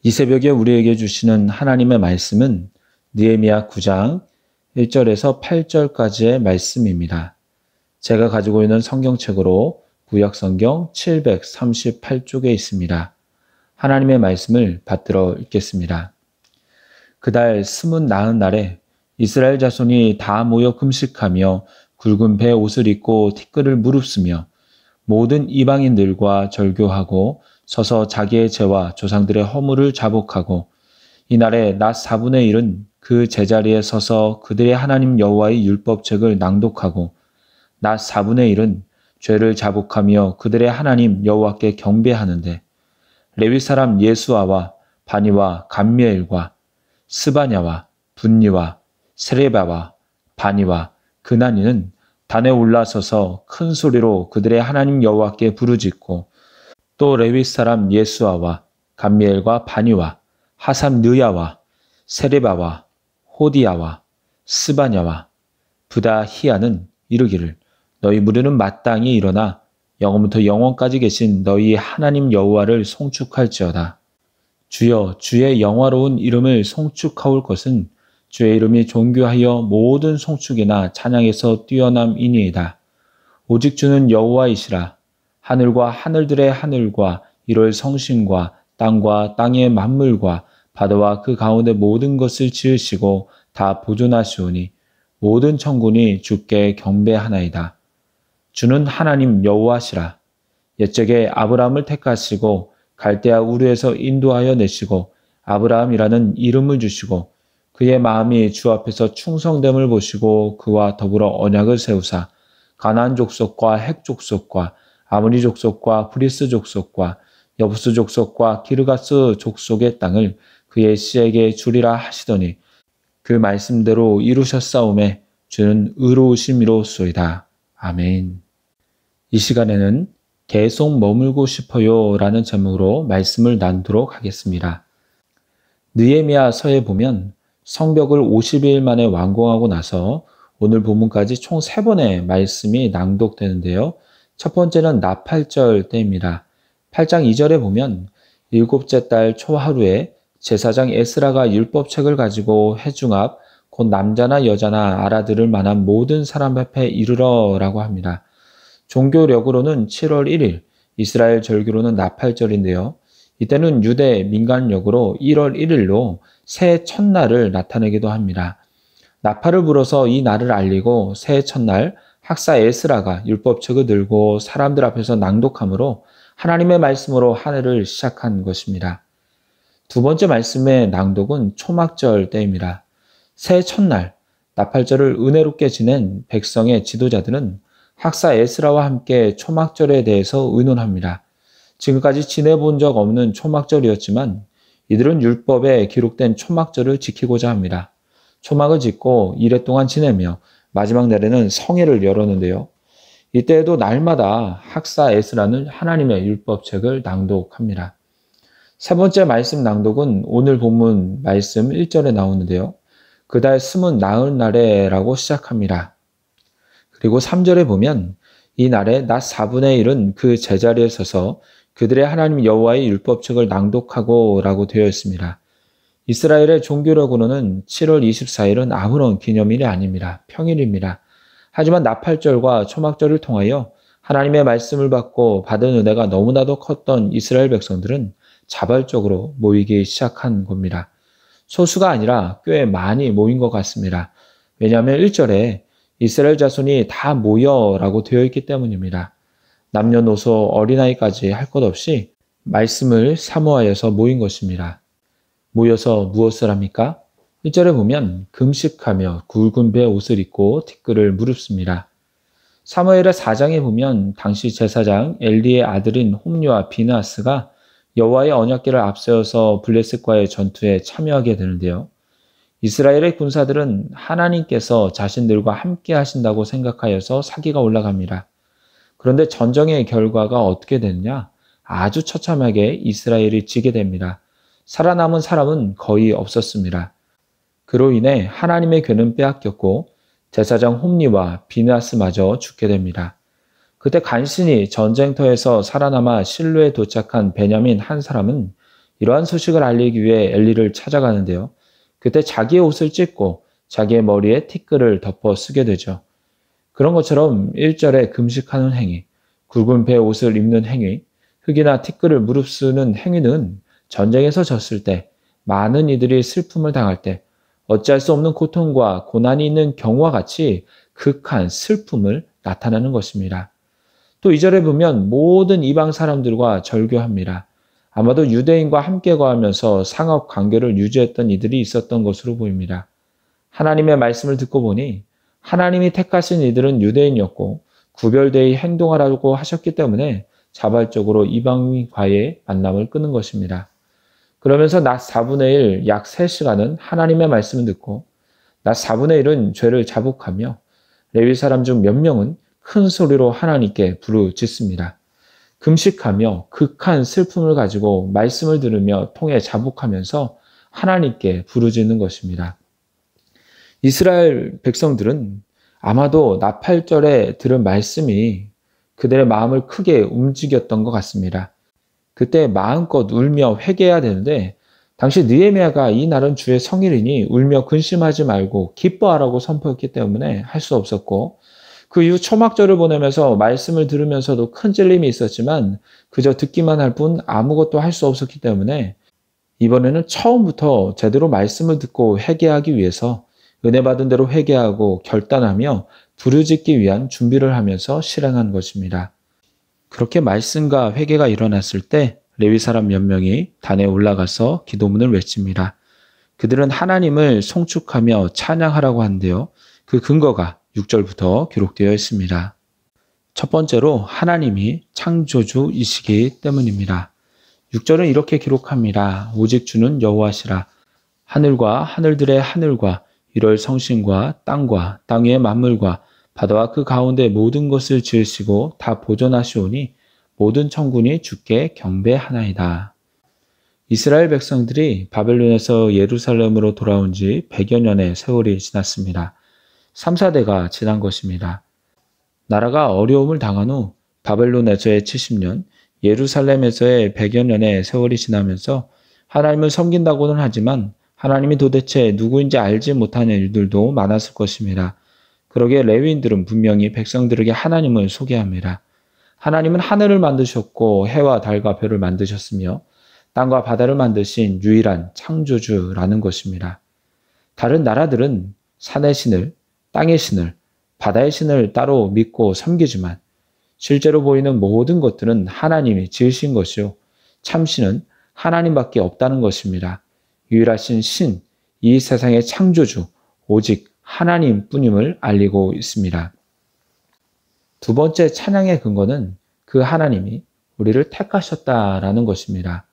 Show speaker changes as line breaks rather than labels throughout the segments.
이 새벽에 우리에게 주시는 하나님의 말씀은 느헤미야 9장 1절에서 8절까지의 말씀입니다. 제가 가지고 있는 성경책으로 구약성경 738쪽에 있습니다. 하나님의 말씀을 받들어 읽겠습니다. 그달 스문 나흔 날에 이스라엘 자손이 다 모여 금식하며 굵은 배 옷을 입고 티끌을 무릅쓰며 모든 이방인들과 절교하고 서서 자기의 죄와 조상들의 허물을 자복하고 이날에 낮 4분의 1은 그 제자리에 서서 그들의 하나님 여호와의 율법책을 낭독하고 낮 4분의 1은 죄를 자복하며 그들의 하나님 여호와께 경배하는데 레위 사람 예수아와 바니와 감미엘과 스바냐와 분니와 세레바와 바니와 그나니는 단에 올라서서 큰 소리로 그들의 하나님 여호와께 부르짖고 또 레위 사람 예수아와 감미엘과 바니와 하삼 느야와 세레바와 호디야와 스바냐와 부다히야는 이르기를 너희 무리는 마땅히 일어나 영원부터 영원까지 계신 너희 하나님 여호와를 송축할지어다. 주여 주의 영화로운 이름을 송축하올 것은 주의 이름이 존귀하여 모든 송축이나 찬양에서 뛰어남이니이다. 오직 주는 여호와이시라. 하늘과 하늘들의 하늘과 이럴 성신과 땅과 땅의 만물과 바다와 그 가운데 모든 것을 지으시고 다 보존하시오니 모든 천군이 주께 경배하나이다. 주는 하나님 여호와시라. 옛적에 아브라함을 택하시고 갈대아 우르에서 인도하여 내시고 아브라함이라는 이름을 주시고 그의 마음이 주 앞에서 충성됨을 보시고 그와 더불어 언약을 세우사 가나안 족속과 헷 족속과 아모리 족속과 브리스 족속과 여부스 족속과 기르가스 족속의 땅을 그의 씨에게 주리라 하시더니 그 말씀대로 이루셨사오매 주는 의로우심이로소이다. 아멘. 이 시간에는 계속 머물고 싶어요 라는 제목으로 말씀을 나누도록 하겠습니다. 느헤미야서에 보면 성벽을 50일 만에 완공하고 나서 오늘 본문까지 총 3번의 말씀이 낭독되는데요. 첫 번째는 나팔절 때입니다. 8장 2절에 보면 일곱째 달 초하루에 제사장 에스라가 율법책을 가지고 회중 앞 곧 남자나 여자나 알아들을 만한 모든 사람 앞에 이르러 라고 합니다. 종교력으로는 7월 1일, 이스라엘 절기로는 나팔절인데요. 이때는 유대 민간력으로 1월 1일로 새해 첫날을 나타내기도 합니다. 나팔을 불어서 이 날을 알리고 새해 첫날 학사 에스라가 율법책을 들고 사람들 앞에서 낭독함으로 하나님의 말씀으로 한 해를 시작한 것입니다. 두 번째 말씀의 낭독은 초막절 때입니다. 새해 첫날 나팔절을 은혜롭게 지낸 백성의 지도자들은 학사 에스라와 함께 초막절에 대해서 의논합니다. 지금까지 지내본 적 없는 초막절이었지만 이들은 율법에 기록된 초막절을 지키고자 합니다. 초막을 짓고 이래 동안 지내며 마지막 날에는 성회를 열었는데요. 이때에도 날마다 학사 에스라는 하나님의 율법책을 낭독합니다. 세 번째 말씀 낭독은 오늘 본문 말씀 1절에 나오는데요. 그달 스문 나흔 날에 라고 시작합니다. 그리고 3절에 보면 이 날에 낮 4분의 1은 그 제자리에 서서 그들의 하나님 여호와의 율법책을 낭독하고 라고 되어 있습니다. 이스라엘의 종교력으로는 7월 24일은 아무런 기념일이 아닙니다. 평일입니다. 하지만 나팔절과 초막절을 통하여 하나님의 말씀을 받고 받은 은혜가 너무나도 컸던 이스라엘 백성들은 자발적으로 모이기 시작한 겁니다. 소수가 아니라 꽤 많이 모인 것 같습니다. 왜냐하면 1절에 이스라엘 자손이 다 모여라고 되어 있기 때문입니다. 남녀노소 어린아이까지 할 것 없이 말씀을 사모하여서 모인 것입니다. 모여서 무엇을 합니까? 1절에 보면 금식하며 굵은 배 옷을 입고 티끌을 무릅씁니다. 사무엘의 4장에 보면 당시 제사장 엘리의 아들인 홈리와 비느하스가 여호와의 언약궤를 앞세워서 블레셋과의 전투에 참여하게 되는데요. 이스라엘의 군사들은 하나님께서 자신들과 함께 하신다고 생각하여서 사기가 올라갑니다. 그런데 전쟁의 결과가 어떻게 되느냐? 아주 처참하게 이스라엘이 지게 됩니다. 살아남은 사람은 거의 없었습니다. 그로 인해 하나님의 궤는 빼앗겼고 제사장 홈리와 비느하스마저 죽게 됩니다. 그때 간신히 전쟁터에서 살아남아 실로에 도착한 베냐민 한 사람은 이러한 소식을 알리기 위해 엘리를 찾아가는데요. 그때 자기의 옷을 찢고 자기의 머리에 티끌을 덮어 쓰게 되죠. 그런 것처럼 1절에 금식하는 행위, 굵은 배 옷을 입는 행위, 흙이나 티끌을 무릅쓰는 행위는 전쟁에서 졌을 때, 많은 이들이 슬픔을 당할 때, 어찌할 수 없는 고통과 고난이 있는 경우와 같이 극한 슬픔을 나타내는 것입니다. 또 2절에 보면 모든 이방 사람들과 절교합니다. 아마도 유대인과 함께 거하면서 상업 관계를 유지했던 이들이 있었던 것으로 보입니다. 하나님의 말씀을 듣고 보니 하나님이 택하신 이들은 유대인이었고 구별되이 행동하라고 하셨기 때문에 자발적으로 이방인과의 만남을 끊는 것입니다. 그러면서 낮 4분의 1, 약 3시간은 하나님의 말씀을 듣고 낮 4분의 1은 죄를 자복하며 레위 사람 중 몇 명은 큰 소리로 하나님께 부르짖습니다. 금식하며 극한 슬픔을 가지고 말씀을 들으며 통해 자복하면서 하나님께 부르짖는 것입니다. 이스라엘 백성들은 아마도 나 8절에 들은 말씀이 그들의 마음을 크게 움직였던 것 같습니다. 그때 마음껏 울며 회개해야 되는데 당시 느헤미야가 이 날은 주의 성일이니 울며 근심하지 말고 기뻐하라고 선포했기 때문에 할 수 없었고 그 이후 초막절을 보내면서 말씀을 들으면서도 큰 찔림이 있었지만 그저 듣기만 할 뿐 아무것도 할 수 없었기 때문에 이번에는 처음부터 제대로 말씀을 듣고 회개하기 위해서 은혜 받은 대로 회개하고 결단하며 부르짖기 위한 준비를 하면서 실행한 것입니다. 그렇게 말씀과 회개가 일어났을 때 레위 사람 몇 명이 단에 올라가서 기도문을 외칩니다. 그들은 하나님을 송축하며 찬양하라고 하는데요. 그 근거가 6절부터 기록되어 있습니다. 첫 번째로 하나님이 창조주이시기 때문입니다. 6절은 이렇게 기록합니다. 오직 주는 여호와시라. 하늘과 하늘들의 하늘과 이럴 성신과 땅과 땅 위의 만물과 바다와 그 가운데 모든 것을 지으시고 다 보존하시오니 모든 천군이 주께 경배하나이다. 이스라엘 백성들이 바벨론에서 예루살렘으로 돌아온 지 100여 년의 세월이 지났습니다. 3, 4대가 지난 것입니다. 나라가 어려움을 당한 후 바벨론에서의 70년, 예루살렘에서의 100여 년의 세월이 지나면서 하나님을 섬긴다고는 하지만 하나님이 도대체 누구인지 알지 못하는 일들도 많았을 것입니다. 그러기에 레위인들은 분명히 백성들에게 하나님을 소개합니다. 하나님은 하늘을 만드셨고 해와 달과 별을 만드셨으며 땅과 바다를 만드신 유일한 창조주라는 것입니다. 다른 나라들은 산의 신을, 땅의 신을, 바다의 신을 따로 믿고 섬기지만 실제로 보이는 모든 것들은 하나님이 지으신 것이요. 참신은 하나님밖에 없다는 것입니다. 유일하신 신, 이 세상의 창조주, 오직 하나님뿐임을 알리고 있습니다. 두 번째 찬양의 근거는 그 하나님이 우리를 택하셨다라는 것입니다.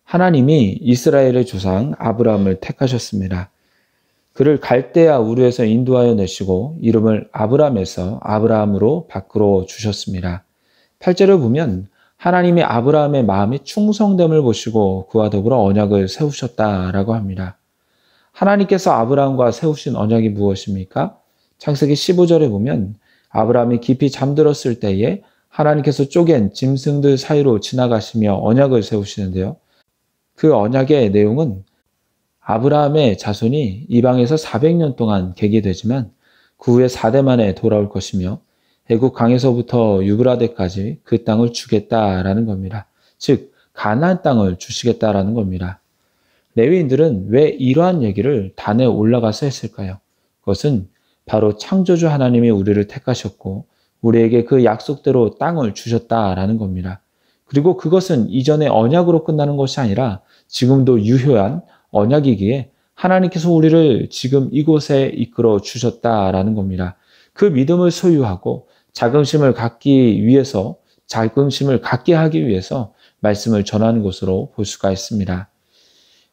하나님이 이스라엘의 조상 아브라함을 택하셨습니다. 그를 갈대아 우르에서 인도하여 내시고 이름을 아브람에서 아브라함으로 바꾸어 주셨습니다. 8절을 보면 하나님이 아브라함의 마음이 충성됨을 보시고 그와 더불어 언약을 세우셨다라고 합니다. 하나님께서 아브라함과 세우신 언약이 무엇입니까? 창세기 15절에 보면 아브라함이 깊이 잠들었을 때에 하나님께서 쪼갠 짐승들 사이로 지나가시며 언약을 세우시는데요. 그 언약의 내용은 아브라함의 자손이 이방에서 400년 동안 계기되지만 그 후에 4대 만에 돌아올 것이며 애국 강에서부터 유브라데까지 그 땅을 주겠다라는 겁니다. 즉 가나안 땅을 주시겠다라는 겁니다. 레위인들은 왜 이러한 얘기를 단에 올라가서 했을까요? 그것은 바로 창조주 하나님이 우리를 택하셨고 우리에게 그 약속대로 땅을 주셨다라는 겁니다. 그리고 그것은 이전의 언약으로 끝나는 것이 아니라 지금도 유효한 언약이기에 하나님께서 우리를 지금 이곳에 이끌어 주셨다라는 겁니다. 그 믿음을 소유하고 자긍심을 갖기 갖게 하기 위해서 말씀을 전하는 것으로 볼 수가 있습니다.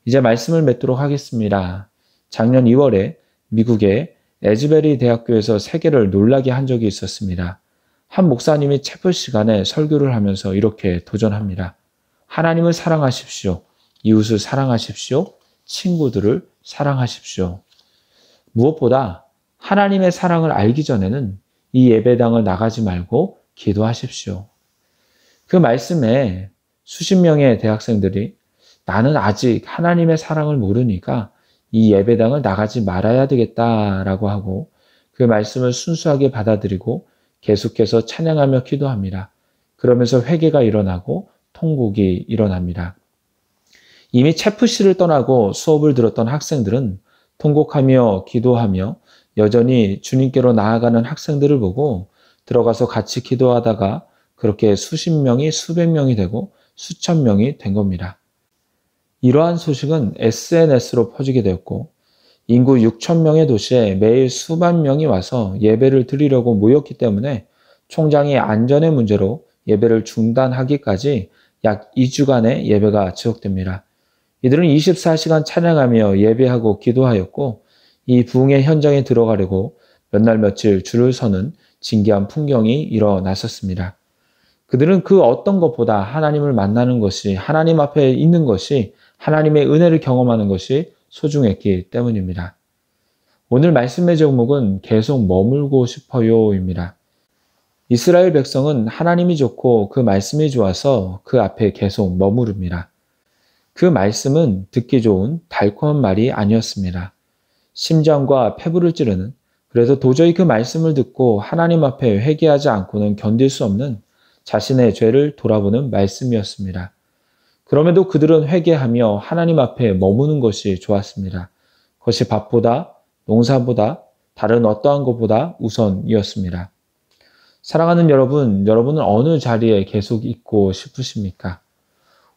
이제 말씀을 맺도록 하겠습니다. 작년 2월에 미국의 에즈베리 대학교에서 세계를 놀라게 한 적이 있었습니다. 한 목사님이 채플 시간에 설교를 하면서 이렇게 도전합니다. 하나님을 사랑하십시오. 이웃을 사랑하십시오. 친구들을 사랑하십시오. 무엇보다 하나님의 사랑을 알기 전에는 이 예배당을 나가지 말고 기도하십시오. 그 말씀에 수십 명의 대학생들이 나는 아직 하나님의 사랑을 모르니까 이 예배당을 나가지 말아야 되겠다라고 하고 그 말씀을 순수하게 받아들이고 계속해서 찬양하며 기도합니다. 그러면서 회개가 일어나고 통곡이 일어납니다. 이미 체프실을 떠나고 수업을 들었던 학생들은 통곡하며 기도하며 여전히 주님께로 나아가는 학생들을 보고 들어가서 같이 기도하다가 그렇게 수십 명이 수백 명이 되고 수천 명이 된 겁니다. 이러한 소식은 SNS로 퍼지게 되었고 인구 6천 명의 도시에 매일 수만 명이 와서 예배를 드리려고 모였기 때문에 총장이 안전의 문제로 예배를 중단하기까지 약 2주간의 예배가 지속됩니다. 이들은 24시간 찬양하며 예배하고 기도하였고 이 부흥의 현장에 들어가려고 몇 날 며칠 줄을 서는 진기한 풍경이 일어났었습니다. 그들은 그 어떤 것보다 하나님을 만나는 것이, 하나님 앞에 있는 것이, 하나님의 은혜를 경험하는 것이 소중했기 때문입니다. 오늘 말씀의 제목은 계속 머물고 싶어요입니다. 이스라엘 백성은 하나님이 좋고 그 말씀이 좋아서 그 앞에 계속 머무릅니다. 그 말씀은 듣기 좋은 달콤한 말이 아니었습니다. 심장과 폐부를 찌르는, 그래서 도저히 그 말씀을 듣고 하나님 앞에 회개하지 않고는 견딜 수 없는 자신의 죄를 돌아보는 말씀이었습니다. 그럼에도 그들은 회개하며 하나님 앞에 머무는 것이 좋았습니다. 그것이 밥보다, 농사보다, 다른 어떠한 것보다 우선이었습니다. 사랑하는 여러분, 여러분은 어느 자리에 계속 있고 싶으십니까?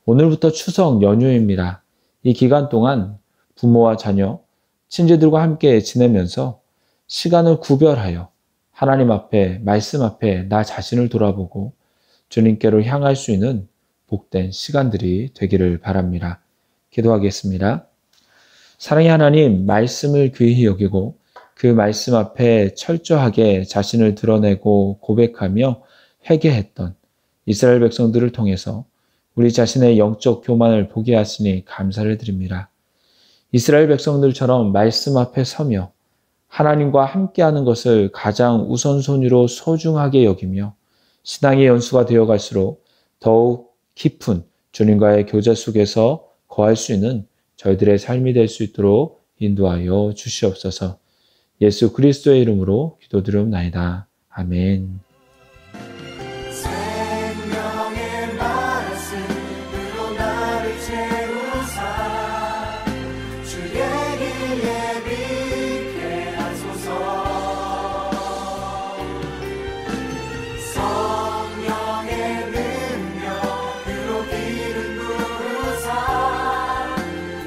오늘부터 추석 연휴입니다. 이 기간 동안 부모와 자녀, 친지들과 함께 지내면서 시간을 구별하여 하나님 앞에, 말씀 앞에 나 자신을 돌아보고 주님께로 향할 수 있는 복된 시간들이 되기를 바랍니다. 기도하겠습니다. 사랑의 하나님, 말씀을 귀히 여기고 그 말씀 앞에 철저하게 자신을 드러내고 고백하며 회개했던 이스라엘 백성들을 통해서 우리 자신의 영적 교만을 보게 하시니 감사를 드립니다. 이스라엘 백성들처럼 말씀 앞에 서며 하나님과 함께하는 것을 가장 우선순위로 소중하게 여기며 신앙의 연수가 되어갈수록 더욱 깊은 주님과의 교제 속에서 거할 수 있는 저희들의 삶이 될 수 있도록 인도하여 주시옵소서. 예수 그리스도의 이름으로 기도드리옵나이다. 아멘.
생명의 말씀으로 나를 채우사 주의 길 예비케 하소서. 성령의 능력으로 길을 부으사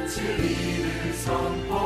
진리를 선포